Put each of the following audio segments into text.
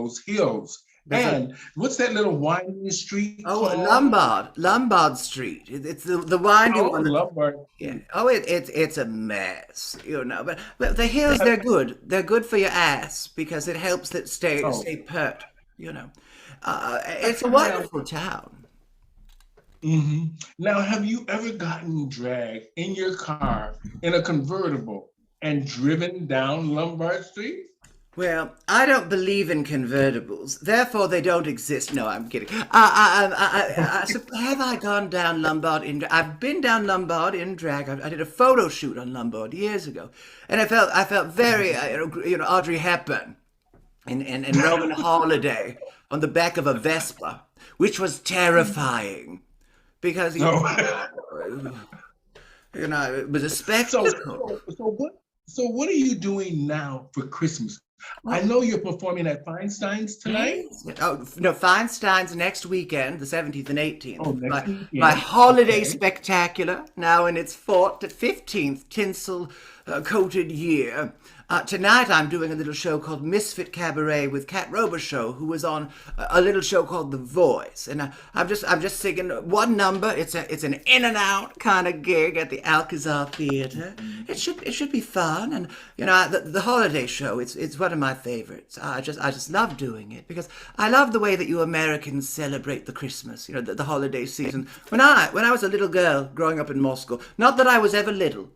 those hills. There's a And what's that little winding street oh called? Lombard Street. It's the windy Oh, one. Lombard Yeah. Street. Oh, it's a mess, But the hills, they're good. They're good for your ass because it helps it Oh, stay pert. It's a now, wonderful town. now, have you ever gotten dragged in your car in a convertible and driven down Lombard Street? Well, I don't believe in convertibles, therefore they don't exist. No, I'm kidding. So have I gone down Lombard in? I've been down Lombard in drag. I did a photo shoot on Lombard years ago, and I felt very, Audrey Hepburn in Roman Holiday on the back of a Vespa, which was terrifying because No. it was a So, spectacle. so what are you doing now for Christmas? I Well, know you're performing at Feinstein's tonight. yes. Oh, no, Feinstein's next weekend, the 17th and Oh, 18th. next My weekend. holiday Okay. spectacular, now in its fourth to 15th tinsel coated year. Tonight I'm doing a little show called Misfit Cabaret with Kat Robichaux, who was on a little show called The Voice, and I'm just singing one number. It's an in and out kind of gig at the Alcazar Theatre. It should be fun, and the holiday show. It's one of my favorites. I just love doing it because I love the way that you Americans celebrate the Christmas. The holiday season. When I was a little girl growing up in Moscow, not that I was ever little.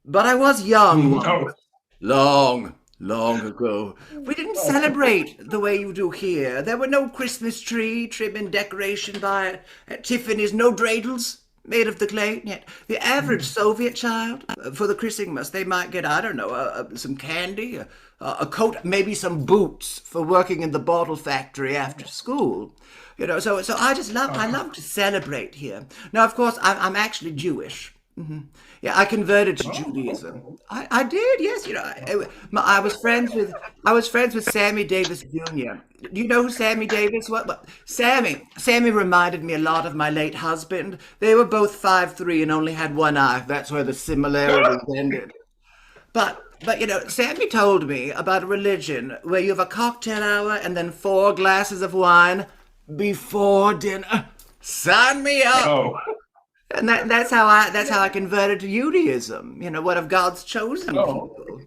But I was young Oh, once, long, long ago. We didn't oh, celebrate the way you do here. There were no Christmas tree, trim and decoration by at Tiffany's, no dreidels made of the clay. Yet the average Soviet child, for the Christmas, they might get, I don't know, some candy, a coat, maybe some boots for working in the bottle factory after school. So I uh-huh. love to celebrate here. Now, of course, I'm actually Jewish. Yeah, I converted to Judaism. Oh, I did, yes. I was friends with Sammy Davis Jr. Do you know who Sammy Davis was? Well, Sammy reminded me a lot of my late husband. They were both 5'3" and only had one eye. That's where the similarities ended. But Sammy told me about a religion where you have a cocktail hour and then 4 glasses of wine before dinner. Sign me up. oh, And that's how I converted to Judaism. One of God's chosen oh. people.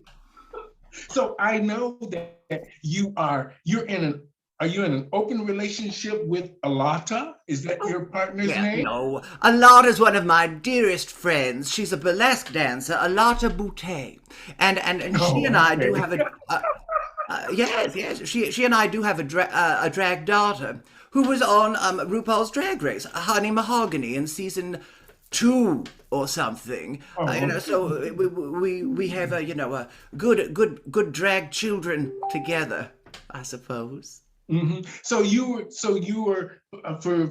So I know that you're in are you in an open relationship with Alata? Is that your partner's Yeah, name? no. Alana is one of my dearest friends. She's a burlesque dancer, Alata Boutet, and she and Oh, I do okay. have yes. She and I do have a drag daughter who was on RuPaul's Drag Race, Honey Mahogany, in season 2 or something. Oh, So we have a good drag children together, I suppose. So you were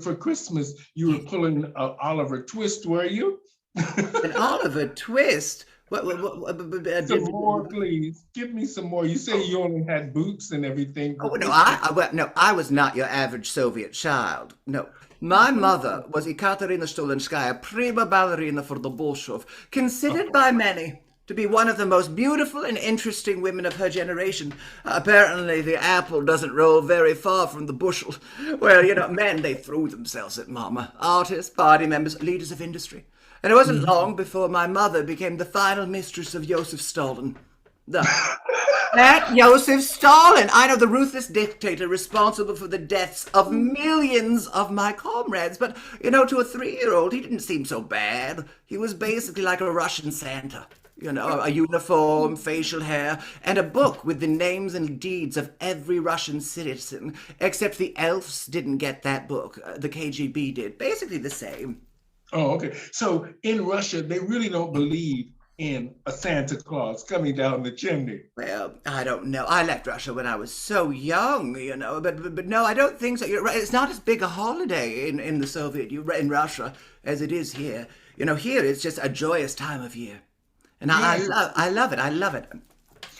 for Christmas you were pulling Oliver Twist, were you? And Oliver Twist. Some more, please. Give me some more. You say you only had boots and everything Oh for no, Christmas. no, I was not your average Soviet child. No, my mother was Ekaterina Skyy, prima ballerina for the Bolshoi, considered by many to be one of the most beautiful and interesting women of her generation. Apparently, the apple doesn't roll very far from the bushel. Well, men, they threw themselves at Mama. Artists, party members, leaders of industry. And it wasn't long Mhm. before my mother became the final mistress of Joseph Stalin. The That Joseph Stalin. I know, the ruthless dictator responsible for the deaths of millions of my comrades. But, to a 3-year-old, he didn't seem so bad. He was basically like a Russian Santa. A uniform, facial hair, and a book with the names and deeds of every Russian citizen. Except the elves didn't get that book. The KGB did. Basically the same. Oh, okay. So in Russia, they really don't believe in a Santa Claus coming down the chimney. Well, I don't know. I left Russia when I was so young, but no, I don't think so. You're right. It's not as big a holiday in the in Russia as it is here. Here it's just a joyous time of year, and Yes. I love it. I love it.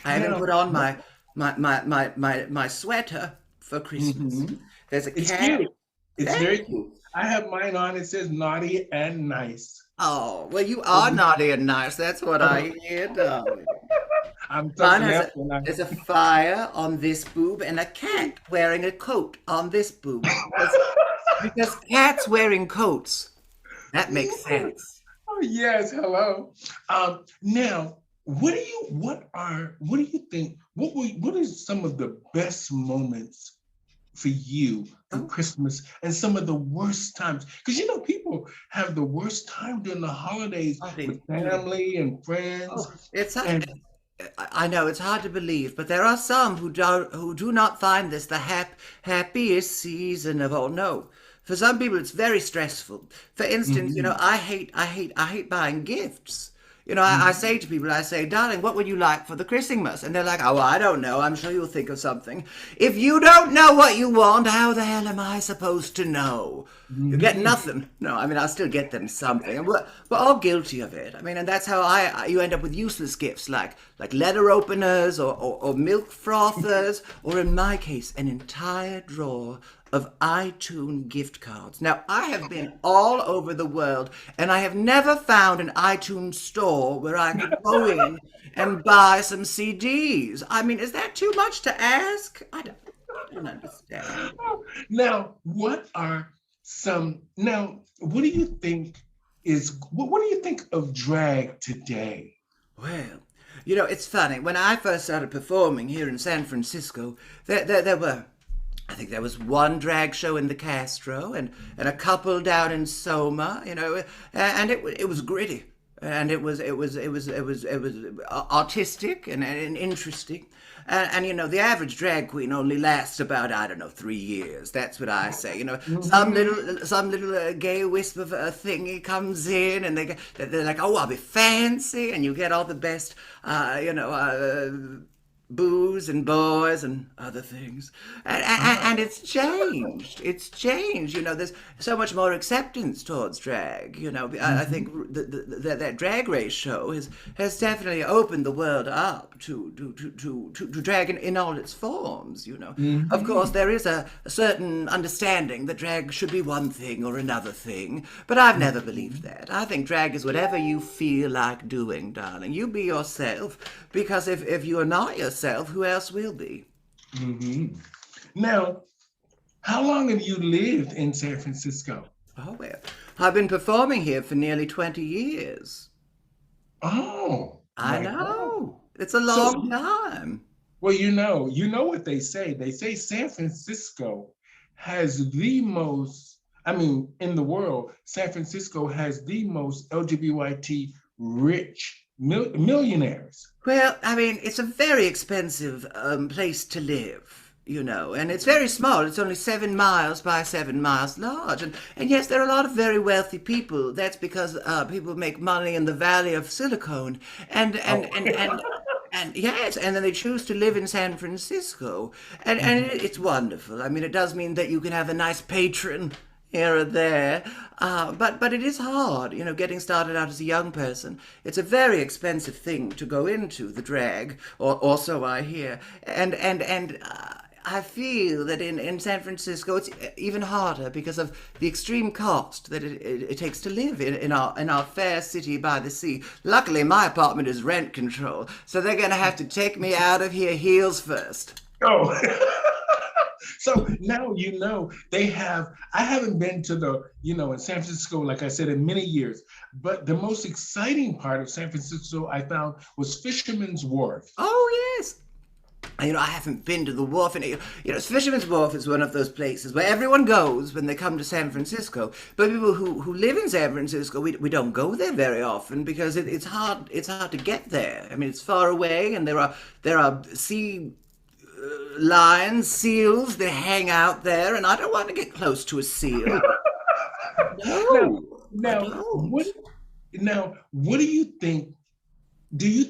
I even put Now, on my sweater for Christmas. mhm, There's a it's cat. cute. It's very Thank cute. you. I have mine on. It says naughty and nice. Oh, well, you So are naughty and nice. That's what I hear, darling. I'm Mine something else. And there's a fire on this boob and a cat wearing a coat on this boob because cats wearing coats. That makes sense. Oh, yes, hello. Now, what do you think, what is some of the best moments for you for Oh, Christmas and some of the worst times? Because people have the worst time during the holidays oh, they with do. family and Oh, friends. it's And I know it's hard to believe, but there are some who do not find this the happiest season of all. No, for some people it's very stressful. For instance, mhm, I hate buying gifts. I mhm. say to people, I say, darling, what would you like for the Christmas? And they're like, oh, I don't know. I'm sure you'll think of something. If you don't know what you want, how the hell am I supposed to know? You get Mhm. nothing. No, I mean, I'll still get them something. And we're all guilty of it. I mean, and that's how you end up with useless gifts like letter openers or milk frothers, or in my case, an entire drawer of iTunes gift cards. Now, I have been all over the world and I have never found an iTunes store where I could go in and buy some CDs. I mean, is that too much to ask? I don't understand. Now, what do you think what do you think of drag today? Well, it's funny. When I first started performing here in San Francisco, there were, I think there was one drag show in the Castro and a couple down in Soma, and it was gritty. And it was artistic and interesting. And the average drag queen only lasts about, I don't know, 3 years. That's what I say. Mhm. Some little gay wisp of a thingy comes in, and they're like, oh, I'll be fancy, and you get all the best, booze and boys and other things. And it's changed. It's changed. There's so much more acceptance towards drag. I think Mhm. that drag race show has definitely opened the world up to drag in all its forms. Of course, Mhm. there is a certain understanding that drag should be one thing or another thing, but I've never believed Mhm. that. I think drag is whatever you feel like doing, darling. You be yourself, because if you are not yourself, who else will be? Mhm. Now, how long have you lived in San Francisco? Oh, well, I've been performing here for nearly 20 years. Oh I my God. know. It's a So, long time. well, you know what they say. They say San Francisco has the most, I mean, in the world, San Francisco has the most LGBT rich millionaires. Well, I mean, it's a very expensive place to live, and it's very small. It's only 7 miles by 7 miles large. And yes, there are a lot of very wealthy people. That's because people make money in the Valley of Silicon. And, and, Oh. and, and, and yes, and then they choose to live in San Francisco. And Mhm. it's wonderful. I mean, it does mean that you can have a nice patron here or there. But it is hard, getting started out as a young person. It's a very expensive thing to go into, the drag, or so I hear. And I feel that in San Francisco it's even harder because of the extreme cost that it takes to live in our fair city by the sea. Luckily, my apartment is rent control, so they're going to have to take me out of here heels first. Oh. So now I haven't been to in San Francisco, like I said, in many years, but the most exciting part of San Francisco I found was Fisherman's Wharf. Oh, yes. I haven't been to the wharf, and Fisherman's Wharf is one of those places where everyone goes when they come to San Francisco. But people who live in San Francisco, we don't go there very often because it's hard to get there. I mean, it's far away, and there are sea lions, seals that hang out there, and I don't want to get close to a seal. Now, No, I now, don't. what do you think? Do you